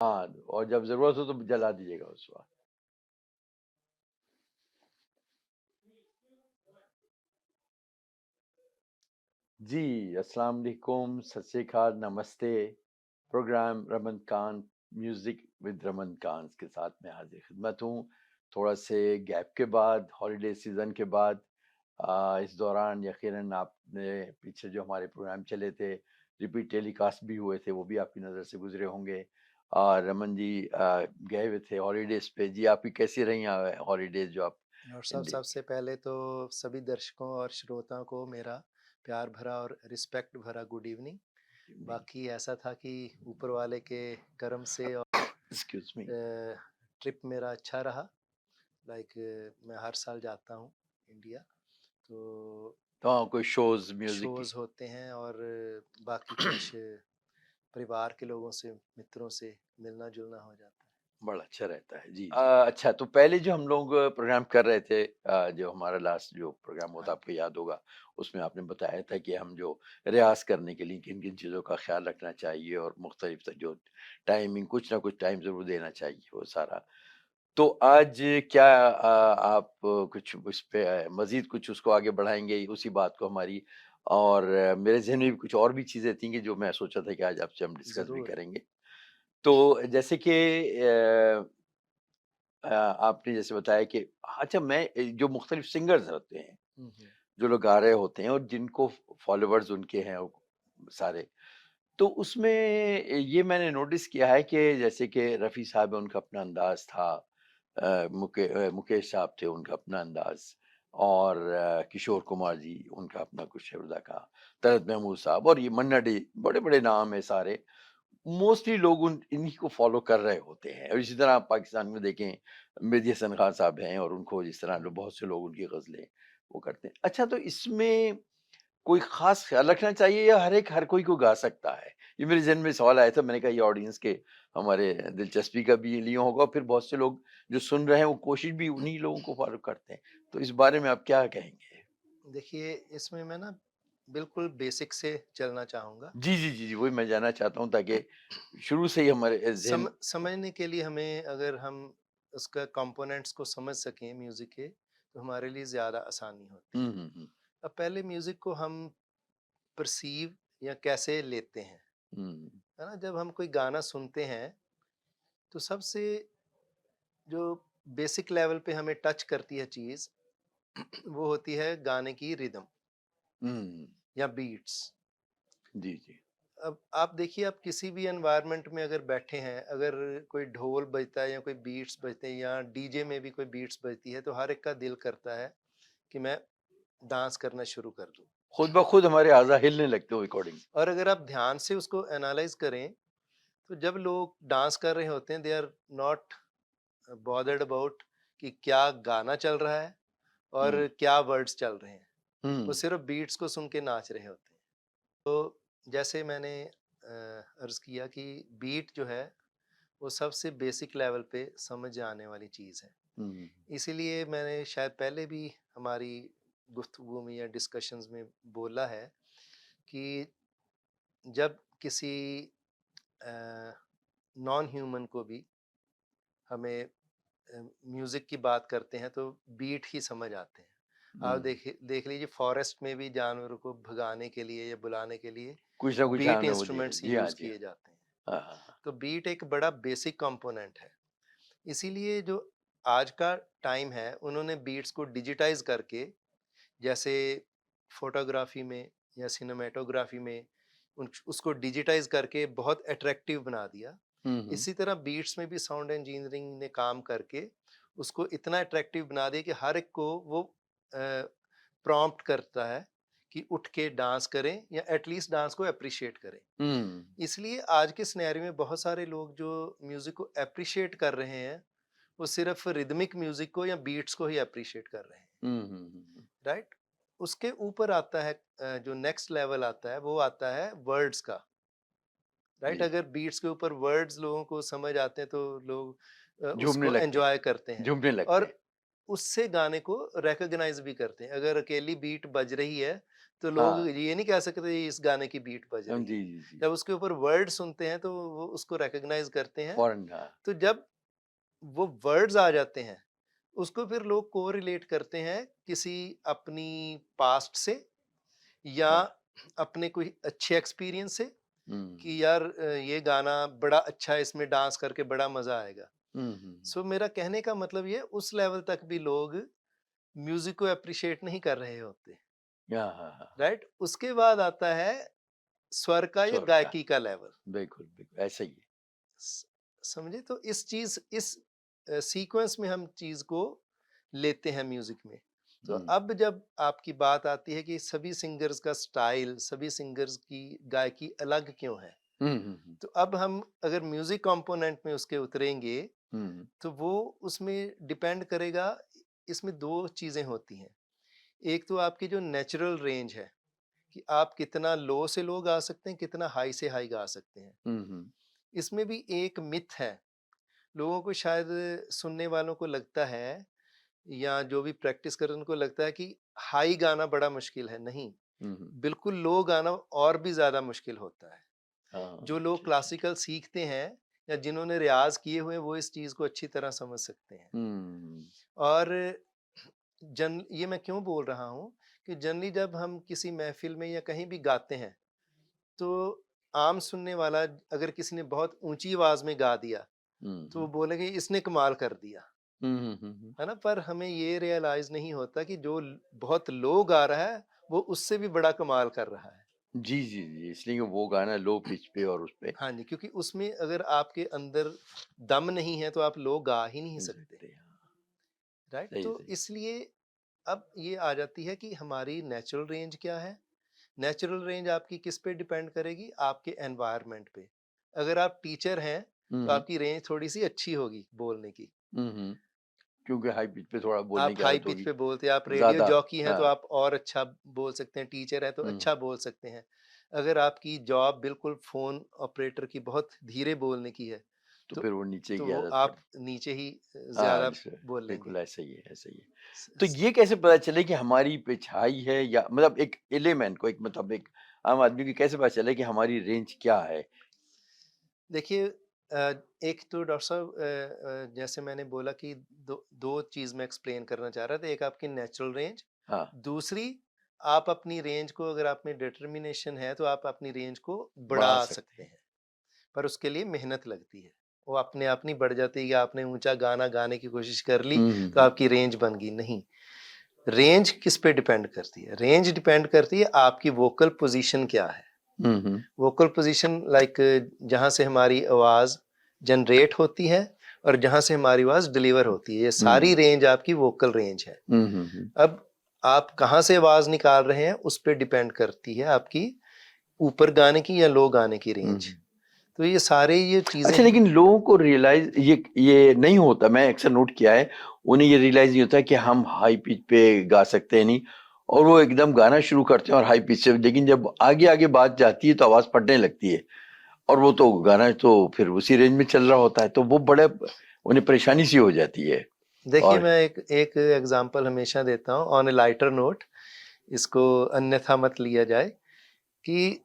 हाँ, और जब ज़रूरत हो तो जला दीजिएगा उस वक़्त। जी, अस्सलाम वालेकुम, सत श्री अकाल, नमस्ते। Program Raman Khan music with Raman Khan के साथ मैं हाज़िर ख़िदमत हूँ। थोड़ा से गैप के बाद, हॉलिडे सीज़न के बाद इस दौरान यकीनन आपने पीछे जो हमारे प्रोग्राम चले थे, रिपीट टेलीकास्ट भी हुए थे, वो भी आपकी नज़र से गुज़रे होंगे। और रमन जी गए हुए थे हॉलिडेज़ पे। जी, आपकी कैसी रही हॉलिडेज़ जो आप और इंडि सबसे पहले तो सभी दर्शकों और श्रोताओं को मेरा प्यार भरा और रिस्पेक्ट भरा गुड इवनिंग। इवनिंग बाकी ऐसा था कि ऊपर वाले के करम से और एक्सक्यूज़ मी। ट्रिप मेरा अच्छा रहा। लाइक मैं हर साल जाता हूँ इंडिया, तो तो हाँ, कोई शोज़ म्यूज़िक की शोज़ होते हैं और बाकी कुछ परिवार के लोगों से, मित्रों से मिलना जुलना हो जाता है। बड़ा अच्छा रहता है। जी, जी। अच्छा, तो पहले जो हम लोग प्रोग्राम कर रहे थे, जो हमारा लास्ट जो प्रोग्राम हुआ था हाँ आपको याद होगा, उसमें आपने बताया था कि हम जो रियाज़ करने के लिए किन-किन चीज़ों का ख़्याल रखना चाहिए और मुख्तलिफ जो टाइमिंग कुछ ना कुछ टाइम ज़रूर देना चाहिए वो सारा। तो आज क्या आप कुछ उस पे मज़ीद कुछ उसको आगे बढ़ाएँगे उसी बात को हमारी? और मेरे ज़हन में भी कुछ और भी चीज़ें थी कि जो मैं सोचा था कि आज आपसे हम डिस्कस भी ज़रूर। करेंगे। तो जैसे कि अ आपने जैसे बताया कि अच्छा मैं जो मुख्तलिफ सिंगर्स होते हैं, हम्म, हम्म, जो लोग गा रहे होते हैं और जिनको फॉलोवर्स उनके हैं सारे, तो उसमें ये मैंने नोटिस किया है कि जैसे कि रफ़ी साहब है उनका अपना अंदाज़ था, मुकेश साहब थे उनका अपना अंदाज़, और किशोर कुमार जी उनका अपना कुछ है का, तलत महमूद साहब और ये मन्ना डे, बड़े-बड़े नाम हैं सारे। मोस्टली लोग उन इन्हीं को फ़ॉलो कर रहे होते हैं और इसी तरह आप पाकिस्तान में देखें, मेहदी हसन खान साहब हैं और उनको जिस तरह लो बहुत से लोग उनकी ग़ज़लें वो करते हैं। अच्छा, तो इसमें कोई ख़ास ख़्याल रखना चाहिए या हर कोई को गा सकता है? ये मेरे ज़हन में सवाल आया था, मैंने कहा ये ऑडियंस के हमारे दिलचस्पी का भी लिए होगा, फिर बहुत से लोग जो सुन रहे हैं वो कोशिश भी उन्हीं लोगों को फ़ॉलो करते हैं। तो इस बारे में आप क्या कहेंगे? देखिए, इसमें मैं ना बिल्कुल बेसिक से चलना चाहूँगा। जी, जी, जी, जी, वही मैं जानना चाहता हूँ ताकि शुरू से ही हमारे ज़हन। समझने के लिए हमें, अगर हम उसका कंपोनेंट्स को समझ सकें म्यूज़िक के, तो हमारे लिए ज़्यादा आसानी होती हुँ, है। हुँ, हुँ। अब पहले म्यूज़िक को हम परसीव या कैसे लेते हैं, हुँ, है ना? जब हम कोई गाना सुनते हैं, तो सबसे जो बेसिक लेवल पे हमें टच करती है चीज़, वो होती है गाने की रिदम हुँ। या बीट्स। जी, जी। अब आप देखिए, आप किसी भी एनवायरनमेंट में अगर बैठे हैं, अगर कोई ढोल बजता है या कोई बीट्स बजते हैं या डीजे में भी कोई बीट्स बजती है, तो हर एक का दिल करता है कि मैं डांस करना शुरू कर दूं। खुद ब खुद हमारे अज़ा हिलने लगते हो अकॉर्डिंग। और अगर आप ध्यान से उसको एनालाइज करें, तो जब लोग डांस कर रहे होते हैं, they are not bothered about कि क्या गाना चल रहा है हुँ, और क्या वर्ड्स चल रहे हैं। वो हुँ, सिर्फ बीट्स को सुन के नाच रहे होते हैं। तो जैसे मैंने अर्ज किया कि बीट जो है, वो सबसे बेसिक लेवल पे समझ आने वाली चीज़ है। हुँ, इसीलिए मैंने शायद पहले भी हमारी गुफ्तगू में या डिस्कशंस में बोला है कि जब किसी नॉन ह्यूमन को भी हमें म्यूज़िक की बात करते हैं, तो बीट ही समझ आते हैं। आप हुँ। देख लीजिए, फॉरेस्ट में भी जानवरों को भगाने के लिए या बुलाने के लिए कुछ ना कुछ हाँ, बीट ना वो जी इंस्ट्रूमेंट्स जी हाँ, यूज़ जी हाँ। किए जाते हैं। हाँ, हाँ, हाँ। तो बीट एक बड़ा बेसिक कंपोनेंट है। इसीलिए जो आज का टाइम है, उन्होंने बीट्स को डिजिटाइज करके, जैसे फोटोग्राफी में या सिनेमेटोग्राफी में उसको डिजिटाइज करके बहुत अट्रैक्टिव बना दिया। हुँ, हुँ। इसी तरह बीट्स में भी साउंड इंजीनियरिंग ने काम करके उसको इतना अट्रैक्टिव बना दिया कि हर एक को वो प्रॉम्प्ट करता है कि उठ के डांस करें या एटलीस्ट डांस को अप्रिशिएट करें। हुँ, इसलिए आज के सिनेरियो में बहुत सारे लोग जो म्यूजिक को अप्रिशिएट कर रहे हैं, वो सिर्फ रिदमिक म्यूजिक को या बीट्स को ही अप्रिशिएट कर रहे हैं। हुँ, हुँ, हुँ, हुँ। राइट। उसके ऊपर आता है, जो नेक्स्ट लेवल आता है, वो आता है वर्ड्स का। राइट। जी, अगर बीट्स के ऊपर वर्ड्स लोगों को समझ आते हैं, तो लोग झूमने उसको लगते हैं, एंजॉय करते हैं। झूमने लगते और हैं। उससे गाने को रिकॉग्नाइज भी करते हैं। अगर अकेली बीट बज रही है तो लोग हाँ। ये नहीं कह सकते इस गाने की बीट बज रही है। जी, जी, जी। जब उसके ऊपर वर्ड सुनते हैं तो वो उसको रिकॉग्नाइज करते हैं। फ़ौरन हाँ। तो जब वो वर्ड्स आ जाते हैं, उसको फिर लोग कोरिलेट करते हैं किसी अपनी पास्ट से या हाँ। अपने कोई अच्छे एक्सपीरियंस से, हुँ। कि यार ये गाना बड़ा अच्छा है, इसमें डांस करके बड़ा मजा आएगा। हुँ, हुँ। सो मेरा कहने का मतलब ये, उस लेवल तक भी लोग म्यूजिक को अप्रिशिएट नहीं कर रहे होते। हाँ, हाँ, हाँ। राइट, उसके बाद आता है स्वर का या स्वर का। गायकी का लेवल। बिल्कुल, बिल्कुल ऐसा ही है। स- समझे? तो इस चीज, इस सीक्वेंस में हम चीज को लेते हैं म्यूजिक में। तो हुँ। अब जब आपकी बात आती है कि सभी सिंगर्स का स्टाइल, सभी सिंगर्स की गायकी अलग क्यों है, हुँ, हुँ, हुँ। तो अब हम अगर म्यूजिक कंपोनेंट में उसके उतरेंगे हुँ, तो वो उसमें डिपेंड करेगा। इसमें दो चीजें होती हैं। एक तो आपकी जो नेचुरल रेंज है, कि आप कितना लो से लो गा सकते हैं, कितना हाई से हाई गा सकते हैं। हुँ, हुँ। इसमें भी एक मिथ है, लोगों को शायद, सुनने वालों को लगता है या जो भी प्रैक्टिस कर रहे हैं उनको लगता है कि हाई गाना बड़ा मुश्किल है। नहीं, हुँ, हुँ। बिल्कुल लो गाना और भी ज्यादा मुश्किल होता है। हाँ, जो लोग अच्छा, अच्छा। क्लासिकल सीखते हैं या जिन्होंने रियाज किए हुए हैं, वो इस चीज को अच्छी तरह समझ सकते हैं। हुँ। और जन ये मैं क्यों बोल रहा हूँ कि जनरली जब हम किसी महफिल में या कहीं भी गाते हैं, तो आम सुनने वाला अगर किसी ने बहुत ऊंची आवाज में गा दिया हुँ, तो वो हुँ। बोलेंगे इसने कमाल कर दिया, हुँ, हुँ, हुँ, हुँ। है ना? पर हमें ये रियलाइज नहीं होता कि जो बहुत लो गा रहा है वो उससे भी बड़ा कमाल कर रहा है। जी, जी, जी, इसलिए वो गाना लो पिच पे और उस पे हाँ जी, क्योंकि उसमें अगर आपके अंदर दम नहीं है तो आप लो गा ही नहीं मिल सकते। सकते हैं। हाँ, राइट, सही, तो सही। इसलिए अब ये आ जाती है कि हमारी नेचुरल रेंज क्या है। नेचुरल रेंज आपकी किस पे डिपेंड करेगी? आपके एनवायरनमेंट पे। अगर आप टीचर हैं हुँ, तो हुँ। आपकी रेंज थोड़ी सी अच्छी होगी बोलने की। हुँ, हुँ। क्योंकि हाई पिच पे थोड़ा बोलने आप की हाई आदत पिच होगी। पे बोलते हैं, आप रेडियो ज़्यादा जॉकी हैं तो हाँ। आप और अच्छा बोल सकते हैं, टीचर हैं तो हुँ, अच्छा बोल सकते हैं। अगर आपकी जॉब बिल्कुल फ़ोन ऑपरेटर की बहुत धीरे बोलने की है, तो तो फिर वो नीचे तो की वो आदत आप पड़े नीचे ही हाँ, ज़्यादा जैसे बोलेंगे। बिल्कुल ऐसा ही है, ऐसा ही है। स तो स ये कैसे पता चले कि हमारी पिच हाई है या मतलब एक लेमैन को एक मतलब एक आम आदमी को कैसे पता चले कि हमारी रेंज क्या है? देखिए, एक तो डॉक्टर साहब, जैसे मैंने बोला कि दो चीज़ मैं एक्सप्लेन करना चाह रहा था। एक आपकी नेचुरल रेंज, हाँ, दूसरी आप अपनी रेंज को, अगर आप में डिटर्मिनेशन है तो आप अपनी रेंज को बढ़ा बढ़ा सकते सकते हैं। हैं। पर उसके लिए मेहनत लगती है। वो अपने आप नहीं बढ़ जाती कि आपने ऊँचा गाना गाने की कोशिश कर ली हुँ, हुँ, तो हुँ। आपकी रेंज बन गई, नहीं। रेंज किस पे डिपेंड करती है? रेंज डिपेंड करती है आपकी वोकल पोज़ीशन क्या है। हुँ, हुँ। वोकल पोज़ीशन लाइक जहाँ से हमारी आवाज़ जनरेट होती है और जहाँ से हमारी आवाज़ डिलीवर होती है, ये हुँ। सारी रेंज आपकी वोकल रेंज है। हुँ, हुँ, हुँ। अब आप कहाँ से आवाज़ निकाल रहे हैं, उस पे डिपेंड करती है आपकी ऊपर गाने की या लो गाने की हुँ, रेंज। हुँ। तो ये सारे ये चीज़ें अच्छा हैं। लेकिन लोगों को रियलाइज़ ये नहीं होता, मैं अक्सर नोट किया है, उन्हें ये रियलाइज़ नहीं होता कि हम हाई पिच पे गा सकते हैं नहीं और वो एकदम गाना शुरू करते हैं और हाई पिच से लेकिन जब आगे-आगे बात जाती है तो आवाज़ फटने लगती है और वो तो गाना तो फिर उसी रेंज में चल रहा होता है, तो वो बड़े उन्हें परेशानी सी हो जाती है देखिए, और मैं एक एक एग्ज़ाम्पल हमेशा देता हूँ ऑन अ लाइटर नोट, इसको अन्यथा मत लिया जाए, कि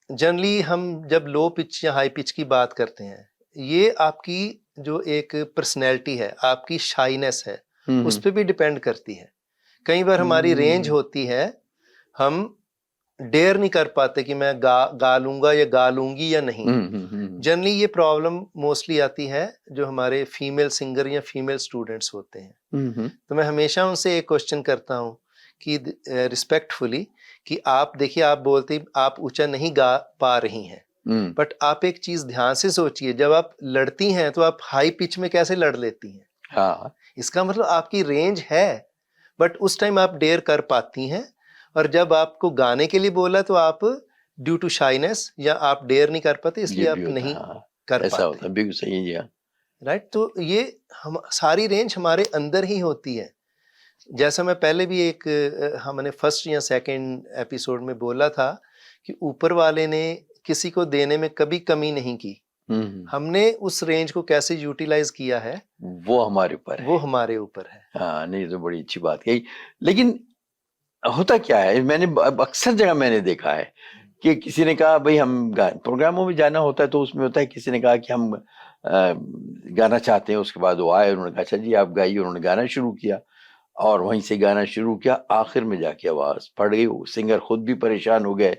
जनरली हम जब लो पिच या हाई पिच की बात करते हैं, ये आपकी जो एक पर्सनैलिटी है, आपकी शाइनेस है, हुँ, उस हुँ। पे भी डिपेंड करती है। कई बार हमारी रेंज हुँ। होती है, हम डेयर नहीं कर पाते कि मैं गा लूँगा या गा लूँगी या नहीं। हुँ, हुँ, हुँ, हुँ। जनरली ये प्रॉब्लम मोस्टली आती है जो हमारे फीमेल सिंगर या फीमेल स्टूडेंट्स होते हैं। हुँ, हुँ। तो मैं हमेशा उनसे एक क्वेश्चन करता हूँ कि रिस्पेक्टफुली, कि आप देखिए, आप बोलते आप ऊंचा नहीं गा पा रही हैं, हुँ। बट आप एक चीज ध्यान से सोचिए, जब आप लड़ती हैं तो आप हाई पिच में कैसे लड़ लेती हैं? हाँ। इसका मतलब आपकी रेंज है, बट उस टाइम आप डेयर कर पाती हैं। और जब आपको गाने के लिए बोला तो आप ड्यू टू शाइनेस या आप डेयर नहीं कर पाते, ये इसलिए भी आप होता है, नहीं हाँ। कर ऐसा पाते। होता है, बिल्कुल सही है जी, हाँ। राइट, तो ये हम सारी रेंज हमारे अंदर ही होती है। जैसा मैं पहले भी एक हमने फर्स्ट या सेकंड एपिसोड में बोला था कि ऊपर वाले ने किसी को देने में कभी कमी नहीं की। हम्म, हमने उस रेंज को कैसे यूटिलाइज किया है वो हमारे ऊपर वो है। हमारे ऊपर है। हाँ नहीं, तो बड़ी अच्छी बात कही। लेकिन होता क्या है, मैंने अब अक्सर जगह मैंने देखा है कि किसी ने कहा भाई हम प्रोग्रामों में जाना होता है, तो उसमें होता है किसी ने कहा कि हम गाना चाहते हैं, उसके बाद वो आए, उन्होंने कहा अच्छा जी आप गाइए, उन्होंने गाना शुरू किया और वहीं से गाना शुरू किया, आखिर में जाके आवाज फट गई, वो सिंगर खुद भी परेशान हो गए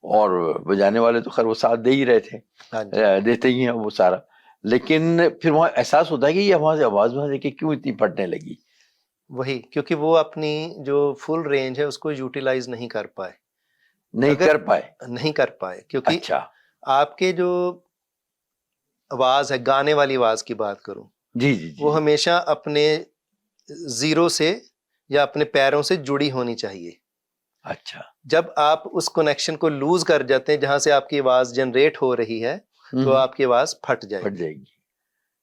और बजाने वाले तो खैर वो साथ दे ही रहे थे, हाँ जी, देते ही हैं वो सारा। लेकिन फिर वहाँ एहसास होता है कि ये वहां से आवाज वहां से क्यों इतनी फटने लगी। वही क्योंकि वो अपनी जो फुल रेंज है उसको यूटिलाइज नहीं कर पाए। नहीं अगर कर पाए। नहीं कर पाए क्योंकि अच्छा। आपके जो आवाज है, गाने वाली आवाज की बात करूं, जी जी वो जी। हमेशा अपने जीरो से या अपने पैरों से जुड़ी होनी चाहिए। अच्छा। जब आप उस कनेक्शन को लूज कर जाते हैं जहां से आपकी आवाज जनरेट हो रही है, तो हम्म, आपकी आवाज फट फट जाएगी जाएगी।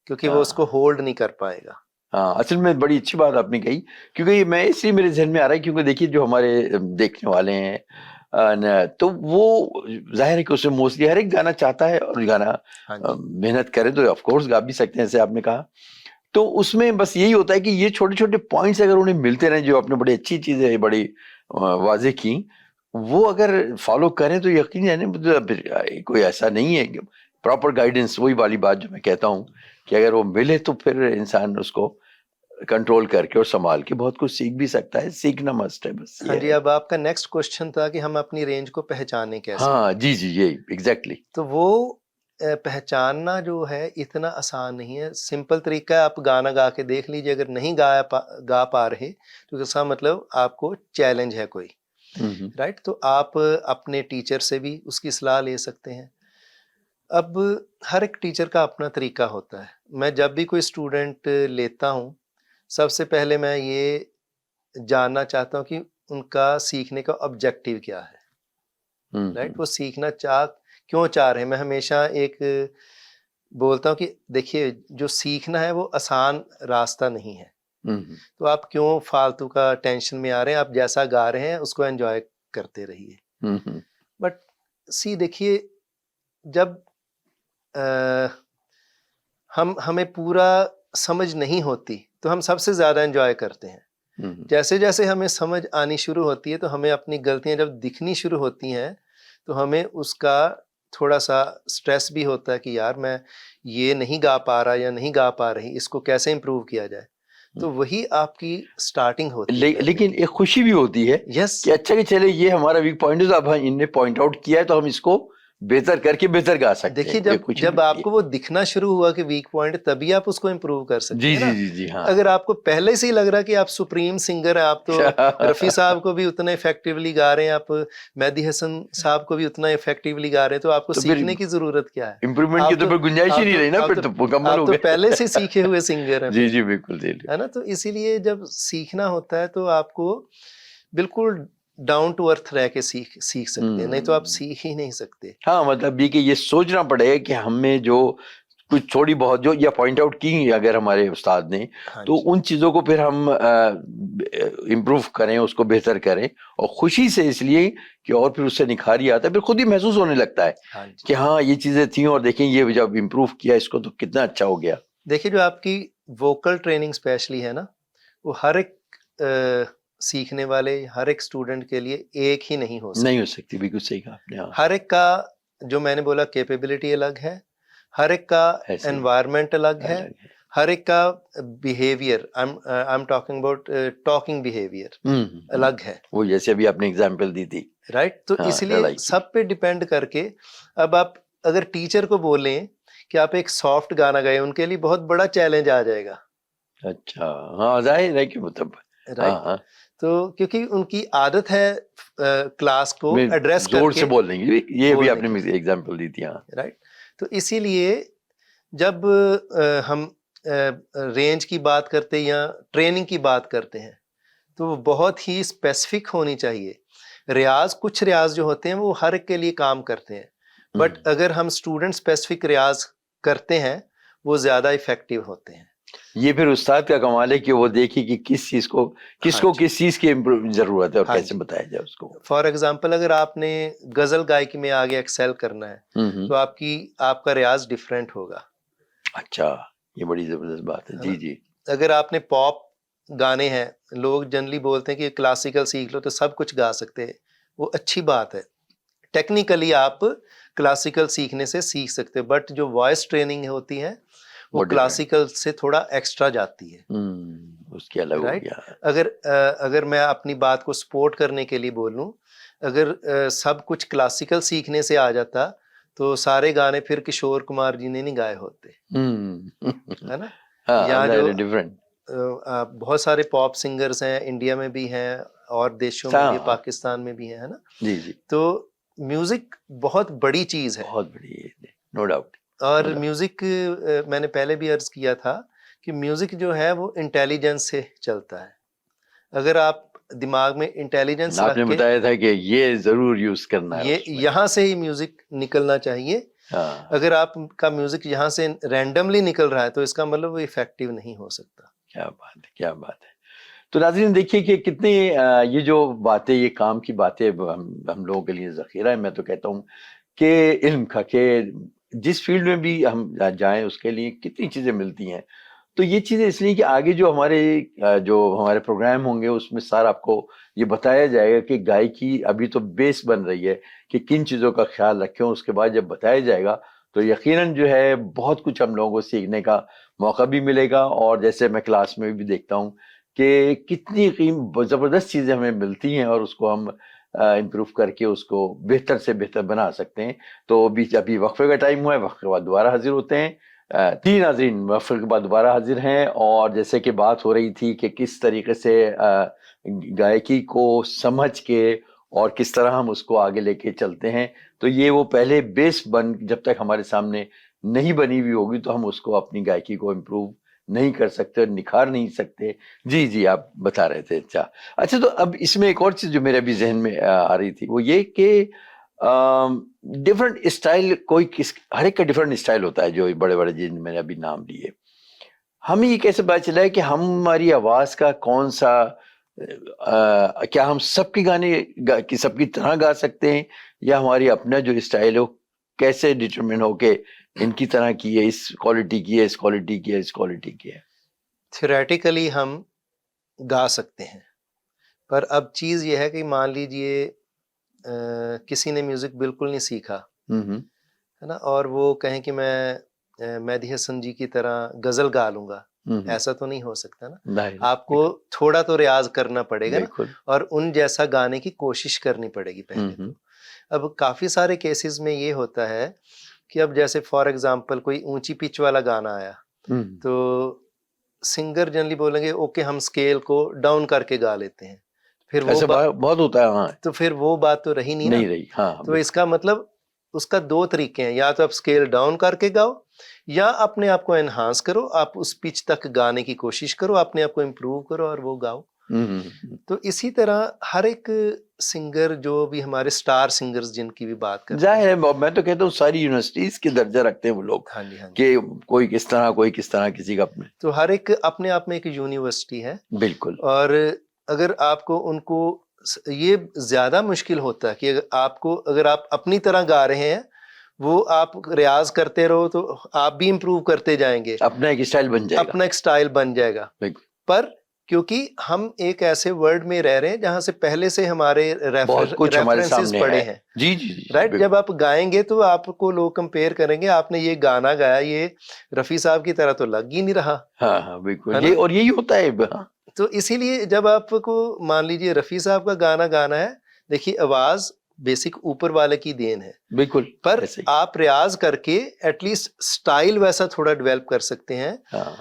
क्योंकि वो उसको हाँ होल्ड नहीं कर पाएगा। हाँ, असल में बड़ी अच्छी बात आपने कही, क्योंकि ये मैं इसलिए मेरे जहन में आ रहा है क्योंकि देखिए जो हमारे देखने वाले हैं तो वो जाहिर है कि उसमें मोस्टली हर एक गाना चाहता है और गाना हाँ जी, मेहनत करे तो ऑफ कोर्स गा भी सकते हैं, जैसे आपने कहा। तो उसमें बस यही होता है कि ये छोटे छोटे पॉइंट्स अगर उन्हें मिलते रहे, जो आपने बड़ी अच्छी चीजें बड़ी वाजे की, वो अगर फॉलो करें तो यकीन है मतलब फिर कोई ऐसा नहीं है कि प्रॉपर गाइडेंस, वही वाली बात जो मैं कहता हूँ कि अगर वो मिले तो फिर इंसान उसको कंट्रोल करके और संभाल के बहुत कुछ सीख भी सकता है, सीखना मस्ट है, बस हाँ ये जी। है। अब आपका नेक्स्ट क्वेश्चन था कि हम अपनी रेंज को पहचाने कैसे। हाँ जी जी, यही एग्जैक्टली। तो वो पहचानना जो है इतना आसान नहीं है। सिंपल तरीका है, आप गाना गा के देख लीजिए। अगर नहीं गा पा रहे तो इसका मतलब आपको चैलेंज है कोई, हम्म राइट। तो आप अपने टीचर से भी उसकी सलाह ले सकते हैं। अब हर एक टीचर का अपना तरीका होता है। मैं जब भी कोई स्टूडेंट लेता हूँ, सबसे पहले मैं ये जानना चाहता हूँ कि उनका सीखने का ऑब्जेक्टिव क्या है, राइट। हम्म वो सीखना क्यों चाह रहे हैं। मैं हमेशा एक बोलता हूँ कि देखिए, जो सीखना है वो आसान रास्ता नहीं है। हम्म तो आप क्यों फालतू का टेंशन में आ रहे हैं, आप जैसा गा रहे हैं उसको एंजॉय करते रहिए। हम्म बट देखिए, जब अ, हमें पूरा समझ नहीं होती तो हम सबसे ज़्यादा एंजॉय करते हैं। हम्म जैसे जैसे हमें समझ आनी शुरू होती है, तो हमें अपनी गलतियां जब दिखनी शुरू होती हैं, तो हमें उसका थोड़ा सा स्ट्रेस भी होता है कि यार मैं ये नहीं गा पा रहा या नहीं गा पा रही, इसको कैसे इम्प्रूव किया जाए। हम्म। तो वही आपकी स्टार्टिंग होती है करने लेकिन की। एक खुशी भी होती है यस। कि अच्छा कि चले ये हमारा वीक पॉइंट है, तो अब इनने पॉइंट आउट किया है तो हम इसको बेहतर करके बेहतर गा सकते हैं, देखिए, वो एक जब खुशी जब मिलती है। आपको वो दिखना शुरू हुआ कि वीक पॉइंट, तभी आप उसको इम्प्रूव कर सकते जी हैं जी ना। जी जी हाँ। अगर आपको पहले से ही लग रहा है कि आप सुप्रीम सिंगर हैं, आप तो रफ़ी साहब को भी उतना इफेक्टिवली गा रहे हैं, आप मेहदी हसन साहब को भी उतना इफेक्टिवली गा रहे हैं, तो आपको तो फिर सीखने की जरूरत क्या है। इम्प्रूवमेंट की आप तो तो फिर गुंजाइश ही नहीं रही ना, फिर तो मुकम्मल आप हो तो गए। पहले से सीखे हुए सिंगर हैं जी फिर, जी बिल्कुल जी। है ना। तो इसीलिए जब सीखना होता है तो आपको बिल्कुल डाउन टू अर्थ रह के सीख सीख सकते हैं, नहीं तो आप हम्म। सीख ही नहीं सकते। हाँ मतलब ये कि ये सोचना पड़ेगा कि हमें जो कुछ थोड़ी बहुत जो या पॉइंट आउट की अगर हमारे उस्ताद ने, हाँ तो जी, उन चीजों को फिर हम इम्प्रूव करें, उसको बेहतर करें, और खुशी से, इसलिए कि और फिर उससे निखार ही आता है, फिर खुद ही महसूस होने लगता है हाँ जी। कि हाँ ये चीजें थी और देखें ये जब इम्प्रूव किया इसको तो कितना अच्छा हो गया। देखिए, जो आपकी वोकल ट्रेनिंग स्पेशली है ना, वो हर एक सीखने वाले, हर एक स्टूडेंट के लिए एक ही नहीं हो नहीं हो सकती। सकती, बिल्कुल सही कहा आपने, हाँ। हर एक का, जो मैंने बोला, कैपेबिलिटी अलग है, हर एक का ऐसे ही एनवायरनमेंट अलग है, अलग है। हर एक का behaviour, I am talking about talking behaviour, अलग है, वो जैसे अभी आपने एग्जाम्पल दी थी। राइट। तो हाँ इसलिए लड़ाई की। सब पे डिपेंड करके, अब आप अगर टीचर को बोलें कि आप एक सॉफ्ट गाना गाएं, उनके लिए बहुत बड़ा चैलेंज आ जाएगा, अच्छा। हाँ जाहिर है कि मतलब। हाँ राइट। हाँ। तो क्योंकि उनकी आदत है क्लास को मैं एड्रेस जोर से करके बोलने की, ये अभी बोलने की, आपने एग्जाम्पल दी थी, हाँ। राइट। तो इसीलिए जब हम रेंज की बात करते हैं या ट्रेनिंग की बात करते हैं, तो वो बहुत ही स्पेसिफिक होनी चाहिए। रियाज, कुछ रियाज जो होते हैं वो हर एक के लिए काम करते हैं, बट हम्म, अगर हम स्टूडेंट स्पेसिफिक रियाज करते हैं, वो ज़्यादा इफेक्टिव होते हैं। ये फिर उस्ताद का कमाल है कि वो देखे कि किस चीज को, हाँ किसको जी, किस चीज की जरूरत है और हाँ कैसे जी। बताया जाए उसको। फॉर एग्जाम्पल अगर आपने गजल गायकी में आगे एक्सेल करना है हम्म। तो आपका रियाज डिफरेंट होगा, अच्छा, ये बड़ी जबरदस्त बात है। है जी ना? जी। अगर आपने पॉप गाने हैं, लोग जनरली बोलते हैं कि क्लासिकल सीख लो तो सब कुछ गा सकते हैं, वो अच्छी बात है। टेक्निकली आप क्लासिकल सीखने से सीख सकते हो, बट जो वॉइस ट्रेनिंग होती है वो वो डिफरेंट। क्लासिकल से थोड़ा एक्स्ट्रा जाती है, उसके अलग हो राइट? गया। अगर मैं अपनी बात को सपोर्ट करने के लिए बोलूं, अगर सब कुछ क्लासिकल सीखने से आ जाता तो सारे गाने फिर किशोर कुमार जी ने नहीं गाए होते, हम्म। है ना? हाँ, या जो डिफरेंट। बहुत सारे पॉप सिंगर्स हैं, इंडिया में भी हैं और देशों में भी, हाँ। पाकिस्तान में भी है ना? जी जी। तो म्यूजिक बहुत बड़ी चीज है, बहुत बड़ी है, नो डाउट। नो और डाउट। म्यूजिक मैंने पहले भी अर्ज किया था कि म्यूजिक जो है वो इंटेलिजेंस से चलता है। अगर आप दिमाग में इंटेलिजेंस रख आपने के, बताया था कि ये जरूर यूज करना है ये उसमें। यहाँ से ही म्यूजिक निकलना चाहिए। हाँ। अगर आपका म्यूजिक यहाँ से रैंडमली निकल रहा है तो इसका मतलब वो इफेक्टिव नहीं हो सकता। क्या बात है, क्या बात है। तो नाज़रीन देखिए कि कितनी ये जो बातें, ये काम की बातें हम लोगों के लिए ज़ख़ीरा है। मैं तो कहता हूँ कि इल्म का, कि जिस फील्ड में भी हम जाएं उसके लिए कितनी चीज़ें मिलती हैं। तो ये चीज़ें इसलिए कि आगे जो हमारे प्रोग्राम होंगे उसमें सारा आपको ये बताया जाएगा कि गायकी अभी तो बेस बन रही है कि किन चीज़ों का ख्याल रखें। उसके बाद जब बताया जाएगा तो यकीनन जो है बहुत कुछ हम लोगों को सीखने का मौका भी मिलेगा। और जैसे मैं क्लास में भी देखता हूँ कि कितनी ज़बरदस्त चीज़ें हमें मिलती हैं और उसको हम इम्प्रूव करके उसको बेहतर से बेहतर बना सकते हैं। तो बीच अभी वक्फे का टाइम हुआ है, वक्फे के बाद दोबारा हाजिर होते हैं। जी नाज़रीन, वक्फे के बाद दोबारा हाजिर हैं। और जैसे कि बात हो रही थी कि किस तरीके से गायकी को समझ के और किस तरह हम उसको आगे लेके चलते हैं, तो ये वो पहले बेस बन जब तक हमारे सामने नहीं बनी हुई होगी तो हम उसको अपनी गायकी को इम्प्रूव नहीं कर सकते और निखार नहीं सकते। जी जी, आप बता रहे थे। अच्छा अच्छा, तो अब इसमें एक और चीज़ जो मेरे अभी जहन में आ रही थी वो ये कि डिफरेंट स्टाइल, कोई किस हर एक का डिफरेंट स्टाइल होता है। जो बड़े बड़े जिन मैंने अभी नाम लिए, हमें ये कैसे पता चला है कि हमारी आवाज का कौन सा क्या हम सबके कि सबकी तरह गा सकते हैं, या हमारी अपना जो स्टाइल हो कैसे डिटरमिन हो के इनकी तरह की है, इस क्वालिटी की है, इस क्वालिटी की है, इस क्वालिटी की है। थियोरेटिकली हम गा सकते हैं, पर अब चीज ये है कि मान लीजिए किसी ने म्यूजिक बिल्कुल नहीं सीखा, हम्म। है ना, और वो कहें कि मैं मेहदी हसन जी की तरह गजल गा लूंगा, हम्म। ऐसा तो नहीं हो सकता ना। नहीं आपको थोड़ा तो रियाज करना पड़ेगा ना, बिल्कुल। और उन जैसा गाने की कोशिश करनी पड़ेगी पहले हम्म। तो। अब काफी सारे केसेस में ये होता है कि अब जैसे फॉर एग्जांपल कोई ऊंची पिच वाला गाना आया हम्म। तो सिंगर जनरली बोलेंगे ओके हम स्केल को डाउन करके गा लेते हैं, फिर वो ऐसा बहुत होता है, हाँ। तो फिर वो बात तो रही नहीं ना। नहीं रही, हाँ तो बिल्कुल। इसका मतलब उसका दो तरीके हैं, या तो आप स्केल डाउन करके गाओ या अपने आप को एनहांस करो, आप उस पिच तक गाने की कोशिश करो, अपने आप को इम्प्रूव करो और वो गाओ। तो इसी तरह हर एक सिंगर, जो भी हमारे स्टार सिंगर्स जिनकी भी बात करते हैं, जाहिर है, मैं तो कहता हूँ सारी यूनिवर्सिटीज के दर्जा रखते हैं वो लोग हाँ जी हाँ जी, कि कोई किस तरह, कोई किस तरह, किसी का अपने। तो हर एक अपने आप में एक यूनिवर्सिटी है। बिल्कुल। और अगर आपको उनको ये ज्यादा मुश्किल होता है कि अगर आप अपनी तरह गा रहे हैं, वो आप रियाज करते रहो तो आप भी इम्प्रूव करते जाएंगे, अपना एक स्टाइल बन जाएगा। अपना एक स्टाइल बन जाएगा। बिल्कुल। पर क्योंकि हम एक ऐसे वर्ल्ड में रह रहे हैं जहां से पहले से हमारे बहुत कुछ हमारे रेफरेंसेस सामने पड़े है। हैं, जी जी जी, राइट? बिल्कुल। जब आप गाएंगे तो आपको लोग कंपेयर करेंगे, आपने ये गाना गाया, ये रफी साहब की तरह तो लग ही नहीं रहा, हाँ हाँ बिल्कुल, है ये ना? और यही होता है। हाँ। तो इसीलिए जब आपको मान लीजिए रफी साहब का गाना गाना है, देखिए आवाज बेसिक ऊपर वाले की देन है, बिल्कुल पर ऐसे ही। आप रियाज करके एटलीस्ट स्टाइल वैसा थोड़ा डेवलप कर सकते हैं। हाँ।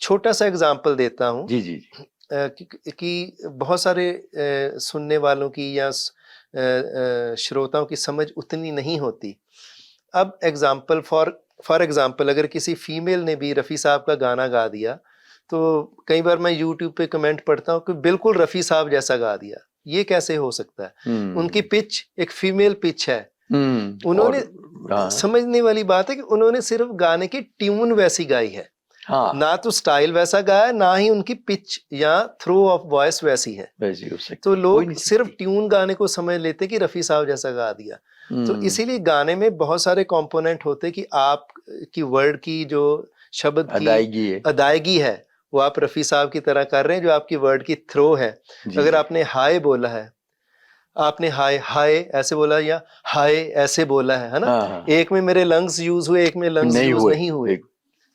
छोटा सा एग्जांपल देता हूँ जी जी जी। कि बहुत सारे सुनने वालों की या श्रोताओं की समझ उतनी नहीं होती। अब एग्जांपल फॉर एग्जांपल अगर किसी फीमेल ने भी रफ़ी साहब का गाना गा दिया, तो कई बार मैं यूट्यूब पे कमेंट पढ़ता हूँ कि बिल्कुल रफ़ी साहब जैसा गा दिया, ये कैसे हो सकता है? उनकी पिच एक फीमेल पिच है, और उन्होंने हाँ समझने वाली बात है कि उन्होंने सिर्फ गाने की ट्यून वैसी गाई है, हाँ, ना तो स्टाइल वैसा गाया, ना ही उनकी पिच या थ्रो ऑफ वॉइस वैसी है। वैसे ही हो सकती तो हो ही लोग नहीं सिर्फ सकती। ट्यून गाने को समझ लेते कि रफ़ी साहब जैसा गा दिया। तो हुँ, इसीलिए गाने में बहुत सारे कंपोनेंट होते कि आप की वर्ड की जो शब्द की अदायगी है। अदायगी है, वो आप रफ़ी साहब की तरह कर रहे हैं, जो आपकी वर्ड की थ्रो है। जी, अगर जी। आपने हाय बोला है, आपने हाय हाय ऐसे बोला या हाय ऐसे बोला है ना? हाँ, हाँ, हाँ। एक में मेरे लंग्स यूज़ हुए, एक में लंग्स नहीं यूज़ हुए, नहीं हुए, एक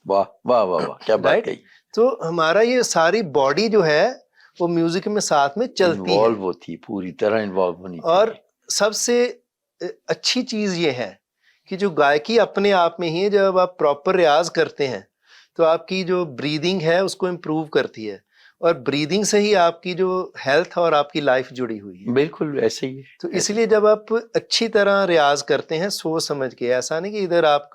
वाह! वाह, वाह, वाह! क्या बात राइट? कही। तो हमारा ये सारी बॉडी जो है, वो म्यूज़िक में साथ में चलती है। इन्वॉल्व होती, पूरी तरह इन्वॉल्व होनी और चाहिए। सबसे अच्छी चीज़ ये है कि जो गायकी अपने आप में ही है, जब आप प्रॉपर रियाज़ करते हैं, तो आपकी जो ब्रीदिंग है उसको इम्प्रूव करती है, और ब्रीदिंग से ही आपकी जो हेल्थ और आपकी लाइफ जुड़ी हुई है। बिल्कुल ऐसे ही है, तो ऐसे इसलिए जब आप अच्छी तरह रियाज़ करते हैं सोच समझ के, ऐसा नहीं कि इधर आप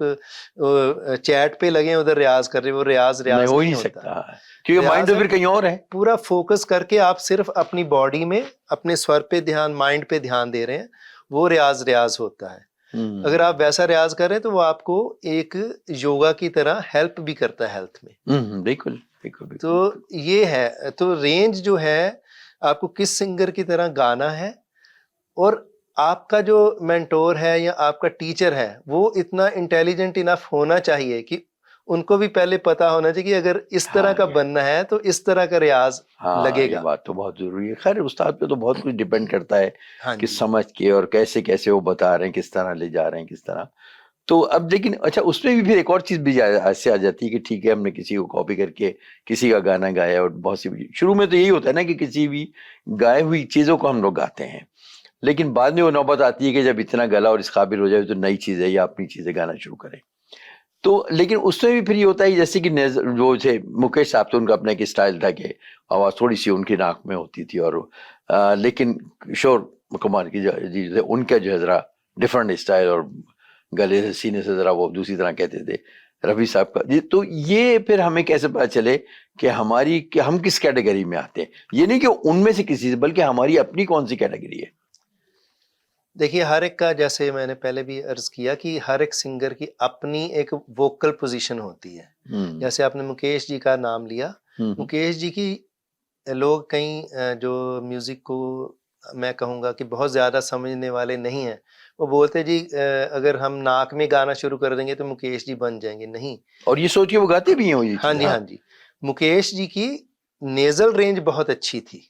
चैट पे लगे हैं, उधर रियाज़ कर रहे हो, वो रियाज़ नहीं रियाज़ हो ही नहीं नहीं होता। सकता। क्योंकि माइंड रियाज़ तो है फिर कहीं और है। पूरा फोकस करके आप सिर्फ अपनी बॉडी में, अपने स्वर पे ध्यान, माइंड पे ध्यान दे रहे हैं, वो रियाज़ होता है। अगर आप हुँ। वैसा रियाज़ कर रहे हैं तो वो आपको एक योगा की तरह हेल्प भी करता है हेल्थ में। हुँ, हुँ, बिल्कुल, बिल्कुल, तो बिल्कुल, बिल्कुल। ये है, तो रेंज जो है, आपको किस सिंगर की तरह गाना है, और आपका जो मेंटोर है या आपका टीचर है, वो इतना इंटेलिजेंट इनफ होना चाहिए कि उनको भी पहले पता होना चाहिए कि अगर इस तरह हाँ, का ये बनना है तो इस तरह का रियाज़ हाँ, ये लगेगा। बात तो बहुत ज़रूरी है। ख़ैर उस्ताद पे तो बहुत कुछ डिपेंड करता है हाँ कि जी। समझ के और कैसे-कैसे वो बता रहे हैं, किस तरह ले जा रहे हैं, किस तरह। तो अब लेकिन अच्छा उसमें भी फिर एक और चीज़ भी ऐसे आ जाती है कि ठीक है हमने किसी को कॉपी करके किसी का गाना गाया और बहुत सी शुरू में तो यही होता है ना कि किसी भी गाई हुई चीज़ों को हम लोग गाते हैं। लेकिन बाद में वो नौबत आती है कि जब इतना गला और इस काबिल हो जाए तो नई चीज़ है या अपनी चीज़ें गाना शुरू करें। तो लेकिन उसमें भी फिर ये होता है जैसे कि जो थे मुकेश साहब तो उनका अपना एक स्टाइल था कि आवाज़ थोड़ी-सी उनकी नाक में होती थी और लेकिन किशोर कुमार की जी थे उनका जो है ज़रा डिफरेंट स्टाइल और गले से सीने से ज़रा वो दूसरी तरह कहते थे। रफ़ी साहब का जी तो ये फिर हमें कैसे पता चले कि हम किस कैटेगरी में आते हैं? ये नहीं कि उनमें से किसी से बल्कि हमारी अपनी कौन-सी कैटेगरी है? देखिए, हर एक का, जैसे मैंने पहले भी अर्ज़ किया, कि हर एक सिंगर की अपनी एक वोकल पोज़ीशन होती है। हुँ। जैसे आपने मुकेश जी का नाम लिया, हुँ, हुँ। मुकेश जी की लोग कहीं जो म्यूज़िक को मैं कहूँगा कि बहुत ज़्यादा समझने वाले नहीं हैं, वो बोलते जी अगर हम नाक में गाना शुरू कर देंगे तो मुकेश जी बन जाएँगे, नहीं। और ये सोच के वो गाते भी हैं वो ये हाँ चीज़, जी, हाँ हाँ। जी। मुकेश जी की नेज़ल रेंज बहुत अच्छी थी।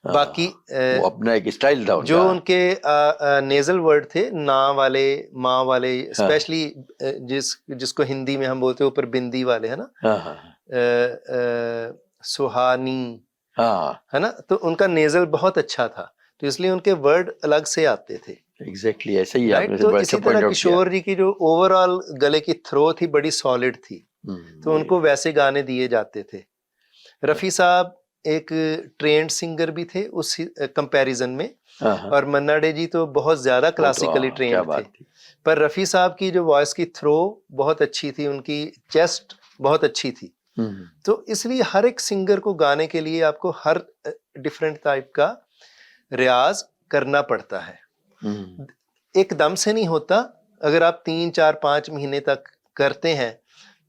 बाकी हाँ, वो अपना एक स्टाइल था जो उनका। उनके नेज़ल वर्ड थे, ना वाले, माँ वाले, हाँ, स्पेशली जिसको हिंदी में हम बोलते हैं ऊपर बिंदी वाले, है ना? हाँ, हाँ, हाँ। सुहानी, हाँ, है ना? तो उनका नेज़ल बहुत अच्छा था, तो इसलिए उनके वर्ड अलग से आते थे, एग्ज़ैक्टली ऐसा ही राइट? आपने से तो बड़ा अच्छा इसी तरह पॉइंट आउट किया। किशोर जी की जो ओवरऑल गले की थ्रो थी, बड़ी सॉलिड थी, तो ये उनको वैसे गाने दिए जाते थे। रफ़ी साहब एक ट्रेन्ड सिंगर भी थे उस कंपैरिज़न में, हाँ, हाँ, और मन्ना डे जी तो बहुत ज़्यादा वो तो क्लासिकली क्या ट्रेन्ड थे। बात थी। पर रफ़ी साहब की जो वॉइस की थ्रो बहुत अच्छी थी, उनकी चेस्ट बहुत अच्छी थी। हुँ, हुँ, तो इसलिए हर एक सिंगर को गाने के लिए आपको हर डिफरेंट टाइप का रियाज़ करना पड़ता है। हुँ। एकदम से नहीं होता, अगर आप 3, 4, 5 महीने तक करते हैं,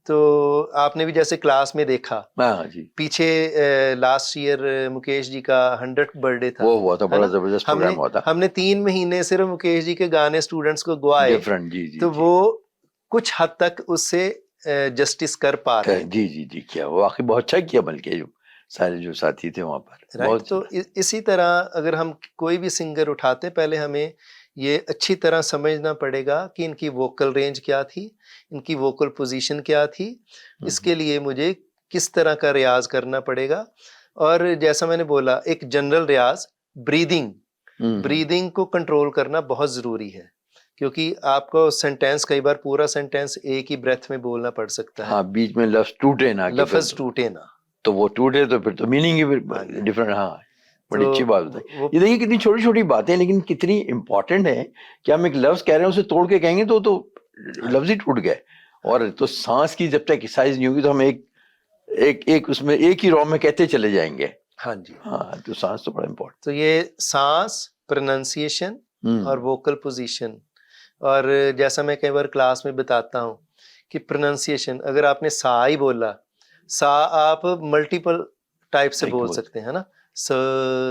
तो आपने भी जैसे क्लास में देखा, हाँ, हाँ जी, पीछे लास्ट ईयर मुकेश जी का 100th बर्थडे था, वो हुआ था है बड़ा ना? ज़बरदस्त प्रोग्राम हमने हुआ था। हमने 3 महीने सिर्फ़ मुकेश जी के गाने स्टूडेंट्स को गुआए, डिफरेंट जी, जी, तो जी। वो कुछ हद तक उससे जस्टिस कर पा क रहे थे। जी, जी, जी, किया वाक़ई बहुत अच्छा किया बल्कि जो सारे जो साथी थे वहाँ पर, राइट? बहुत तो अच्छा। इसी तरह अगर हम कोई भी सिंगर उठाते, पहले हमें ये अच्छी तरह समझना पड़ेगा कि इनकी वोकल रेंज क्या थी, इनकी वोकल पोजीशन क्या थी, हुँ, हुँ, इसके लिए मुझे किस तरह का रियाज करना पड़ेगा। और जैसा मैंने बोला, एक जनरल रियाज, ब्रीदिंग हुँ, हुँ। ब्रीदिंग को कंट्रोल करना बहुत ज़रूरी है, क्योंकि आपको सेंटेंस, कई बार पूरा सेंटेंस एक ही ब्रेथ में बोलना पड़ सकता है, हाँ, बीच में लफ्ज़ टूटे ना कि फिर लफ्ज़ टूटे ना। तो वो टूटे तो फिर तो मीनिंग ही हाँ जी, फिर हाँ जी। डिफरेंट हाँ, बड़ी अच्छी तो बात बताई। वो ये देखिए कितनी छोटी-छोटी बातें लेकिन कितनी इम्पोर्टेंट है कि हम एक लफ्ज़ कह रहे हैं उसे तोड़ के कहेंगे तो हाँ लफ्ज़ जी, ही टूट गए हाँ और जी। तो साँस की जब तक एक्सरसाइज़ नहीं होगी तो हम एक एक एक उसमें एक ही रॉ में कहते चले जाएँगे। हाँ जी। हाँ, तो साँस तो बड़ा इम्पोर्टेंट तो ये साँस, प्रोनंसिएशन और हुँ, वोकल पोज़ीशन, और जैसा मैं कई बार क्लास में बताता हूँ कि प्रोनाउंसिएशन, अगर आपने सा ही बोला, सा आप मल्टीपल टाइप से एक बोल बोल सकते हैं ना, स,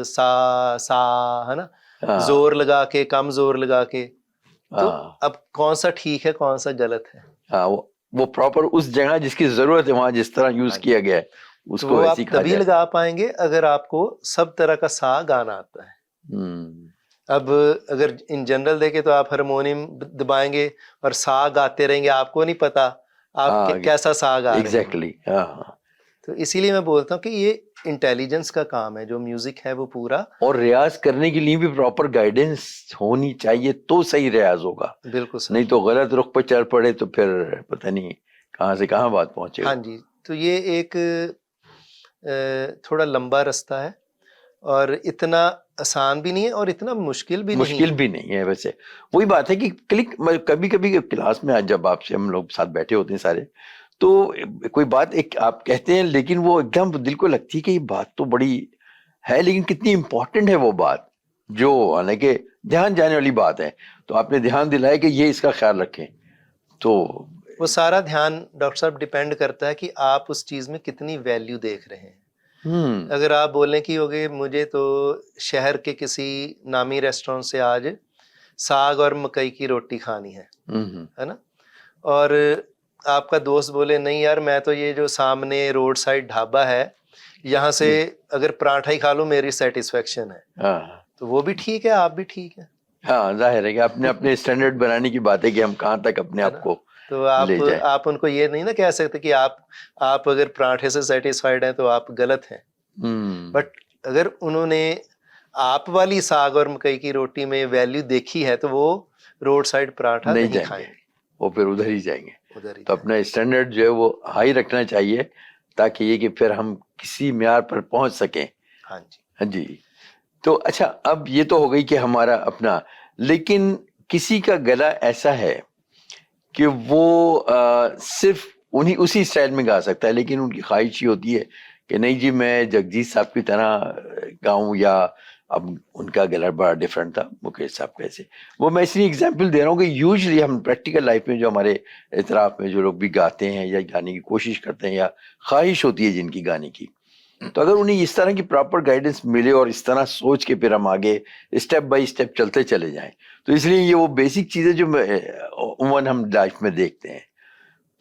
सा, है ना, हाँ जोर लगा के, कम जोर लगा के। तो हाँ अब कौन सा ठीक है, कौन सा गलत है? हाँ, वो प्रॉपर उस जगह जिसकी जरूरत है वहां जिस तरह यूज हाँ जी। किया गया है तो उसको वो वैसे आप ही कहा तभी जाए। लगा पाएंगे अगर आपको सब तरह का सा गाना आता है। हम्म अब अगर इन जनरल देखे तो आप हारमोनियम दबाएंगे और सा गाते रहेंगे, आपको नहीं पता आप हाँ कैसा सा गा रहे हैं। एग्जैक्टली हाँ हाँ। तो इसीलिए मैं बोलता हूँ कि ये इंटेलिजेंस का काम है, जो म्यूजिक है वो पूरा। और रियाज करने के लिए भी प्रॉपर गाइडेंस होनी चाहिए तो सही रियाज होगा, बिल्कुल नहीं सर। तो गलत रुख पर चल पड़े तो फिर पता नहीं कहाँ से कहाँ बात हाँ पहुंचेगा। जी, तो ये एक थोड़ा लंबा रास्ता है, और इतना आसान भी नहीं है और इतना मुश्किल भी नहीं मुश्किल है। भी नहीं है वैसे। वही बात है कि क्लिक, कभी कभी क्लास में आज जब आपसे हम लोग साथ बैठे होते हैं सारे, तो कोई बात एक आप कहते हैं लेकिन वो एकदम दिल को लगती है कि ये बात तो बड़ी है, लेकिन कितनी इंपॉर्टेंट है वो बात, जो हालांकि ध्यान जाने वाली बात है, तो आपने ध्यान दिलाया कि ये इसका ख्याल रखें। तो वो सारा ध्यान डॉक्टर साहब डिपेंड करता है कि आप उस चीज में कितनी वैल्यू देख रहे हैं। हम्म अगर आप बोलें कि होगे मुझे तो शहर के किसी नामी रेस्टोरेंट से आज साग और मकई की रोटी खानी हम्म है ना, और आपका दोस्त बोले नहीं यार मैं तो ये जो सामने रोड साइड ढाबा है यहाँ से अगर पराठा ही खा लूं मेरी सेटिस्फेक्शन है, हाँ तो वो भी ठीक है, आप भी ठीक है। हाँ, जाहिर है कि अपने अपने स्टैंडर्ड बनाने की बात है कि हम कहाँ तक अपने है आप ना, को तो ले जाए। आप उनको ये नहीं ना कह सकते कि आप अगर पराठे से सेटिस्फाइड हैं तो आप गलत हैं। हम्म बट अगर उन्होंने आप वाली साग और मकई की रोटी में वैल्यू देखी है तो वो रोड साइड पराठा नहीं नहीं जाएंगे, खाएंगे, वो फिर उधर ही जाएंगे। उधर ही तो जाएंगे। अपना स्टैंडर्ड जो है वो हाई रखना चाहिए, ताकि ये कि फिर हम किसी म्यार पर पहुंच सकें। हाँ जी। हाँ जी। तो अच्छा, अब ये तो हो गई कि हमारा अपना, लेकिन किसी का गला ऐसा है कि वो सिर्फ उन्हीं उसी स्टाइल में गा सकता है, लेकिन उनकी ख्वाहिश ये होती है कि नहीं जी मैं जगजीत साहब की तरह गाऊं, या अब उनका गला बड़ा डिफरेंट था मुकेश साहब का ऐसे। वो मैं इसलिए एग्जांपल दे रहा हूँ कि यूजुअली हम प्रैक्टिकल लाइफ में जो हमारे इतराफ में जो लोग भी गाते हैं या गाने की कोशिश करते हैं या ख्वाहिश होती है जिनकी गाने की, तो अगर उन्हें इस तरह की प्रॉपर गाइडेंस मिले और इस तरह सोच के फिर हम आगे स्टेप बाय स्टेप चलते चले जाएं, तो इसलिए ये वो बेसिक चीजें जो उमूमन हम लाइफ में देखते हैं,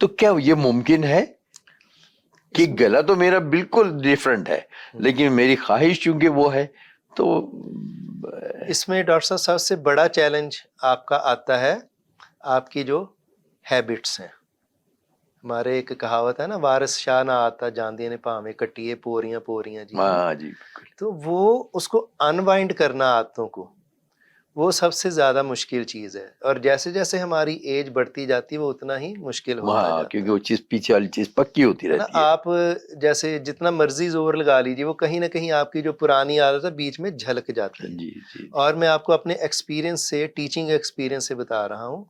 तो क्या ये मुमकिन है कि इसमें गला तो मेरा बिल्कुल डिफरेंट है लेकिन मेरी ख्वाहिश चूंकि वो है, तो इसमें डॉक्टर साहब सबसे बड़ा चैलेंज आपका आता है आपकी जो हैबिट्स हैं। हमारे एक कहावत है ना, वारिस शाह ना आता जांदिया ने भावे कट्टिए पोरियां पोरियां जी, है ना। हाँ जी बिल्कुल। तो वो उसको अनवाइंड करना आदतों को, वो सबसे ज्यादा मुश्किल चीज है, और जैसे जैसे हमारी एज बढ़ती जाती है वो उतना ही मुश्किल होता हाँ जाता क्योंकि वो है चीज पीछे वाली चीज पक्की होती है ना। रहती है। आप जैसे जितना मर्जी जोर लगा लीजिए वो कहीं ना कहीं आपकी जो पुरानी आदत है बीच में झलक जाती है। जी जी जी। और मैं आपको अपने एक्सपीरियंस से, टीचिंग एक्सपीरियंस से बता रहा हूँ,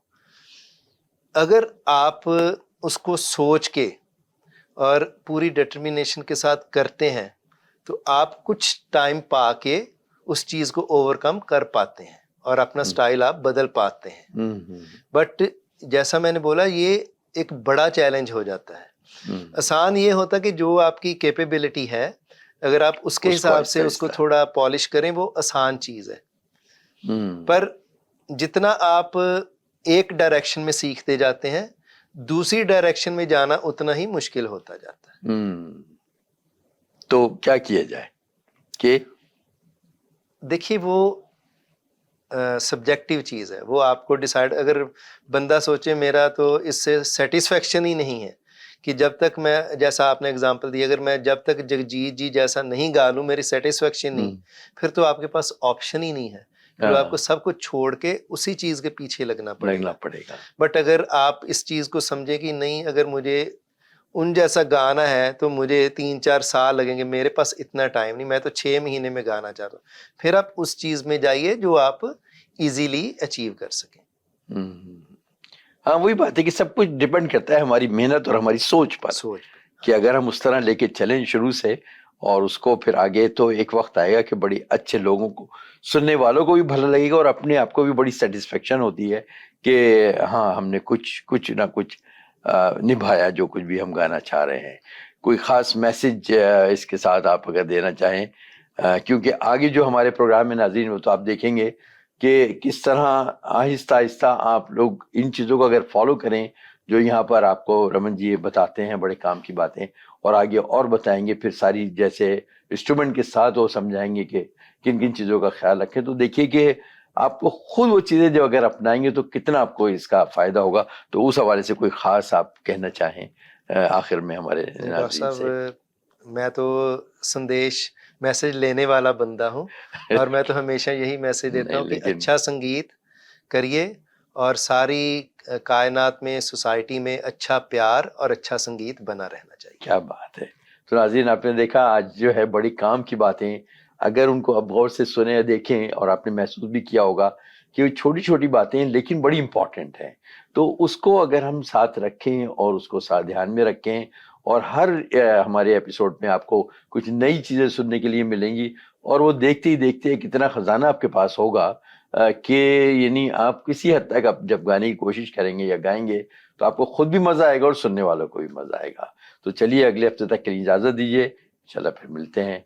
अगर आप उसको सोच के और पूरी डिटर्मिनेशन के साथ करते हैं तो आप कुछ टाइम पा के उस चीज को ओवरकम कर पाते हैं और अपना स्टाइल आप बदल पाते हैं। हम्म बट जैसा मैंने बोला ये एक बड़ा चैलेंज हो जाता है। आसान ये होता कि जो आपकी कैपेबिलिटी है अगर आप उसके उसको हिसाब से आहिस्ता उसको आहिस्ता। थोड़ा पॉलिश करें वो आसान चीज है। हम्म पर जितना आप एक डायरेक्शन में सीखते जाते हैं दूसरी डायरेक्शन में जाना उतना ही मुश्किल होता जाता है। तो क्या किया जाए कि देखिए वो सब्जेक्टिव चीज़ है, वो आपको डिसाइड, अगर बंदा सोचे मेरा तो इससे सेटिस्फेक्शन ही नहीं है कि जब तक मैं, जैसा आपने एग्जांपल दिया, अगर मैं जब तक जगजीत जी जैसा नहीं गा लूँ मेरी सेटिस्फेक्शन नहीं, फिर तो आपके पास ऑप्शन ही नहीं है, फिर आपको सब कुछ छोड़ के उसी चीज़ के पीछे लगना लगना पड़ेगा। पड़ेगा। बट अगर आप इस चीज़ को समझे कि नहीं, अगर मुझे उन जैसा गाना है तो मुझे 3-4 साल लगेंगे, मेरे पास इतना टाइम नहीं, मैं तो 6 महीने में गाना चाहता हूँ, फिर आप उस चीज़ में जाइए जो आप इजीली अचीव कर सकें। हाँ वही बात है कि सब कुछ डिपेंड करता है हमारी मेहनत और हमारी सोच पर, सोच कि अगर हम उस तरह लेके चलें शुरू से और उसको फिर आगे, तो एक वक्त आएगा कि बड़ी अच्छे लोगों को, सुनने वालों को भी भला लगेगा और अपने आप को भी बड़ी सेटिस्फेक्शन होती है कि हाँ हमने कुछ कुछ ना कुछ निभाया जो कुछ भी हम गाना चाह रहे हैं। कोई ख़ास मैसेज इसके साथ आप अगर देना चाहें, क्योंकि आगे जो हमारे प्रोग्राम में नाज़रीन वो तो आप देखेंगे कि किस तरह आहिस्ता-आहिस्ता आप लोग इन चीज़ों को अगर फ़ॉलो करें, जो यहाँ पर आपको रमन जी ये बताते हैं बड़े काम की बातें, और आगे और बताएँगे फिर सारी जैसे इंस्ट्रूमेंट के साथ वो समझाएँगे कि किन-किन चीज़ों का ख़्याल रखें। तो देखिए कि आपको खुद वो चीज़ें जो अगर अपनाएँगे तो कितना आपको इसका फ़ायदा होगा। तो उस हवाले से कोई ख़ास आप कहना चाहें आखिर में हमारे डॉक्टर नाज़रीन से? साहब, मैं तो संदेश मैसेज लेने वाला बंदा हूँ और मैं तो हमेशा यही मैसेज देता नहीं हूँ कि लेकिन अच्छा संगीत करिए और सारी कायनात में, सोसाइटी में अच्छा प्यार और अच्छा संगीत बना रहना चाहिए। क्या बात है! तो नाज़रीन आपने देखा आज जो है बड़ी काम की बातें, अगर उनको आप गौर से सुने या देखें और आपने महसूस भी किया होगा कि वो छोटी-छोटी बातें लेकिन बड़ी इम्पोर्टेंट हैं। तो उसको अगर हम साथ रखें और उसको साथ ध्यान में रखें और हर हमारे एपिसोड में आपको कुछ नई चीज़ें सुनने के लिए मिलेंगी, और वो देखते ही देखते कितना खजाना आपके पास होगा कि यानी आप किसी हद तक आप जब गाने की कोशिश करेंगे या गाएँगे, तो आपको खुद भी मज़ा आएगा और सुनने वालों को भी मज़ा आएगा। तो चलिए अगले हफ्ते तक के लिए इजाज़त दीजिए। इंशाल्लाह फिर मिलते हैं।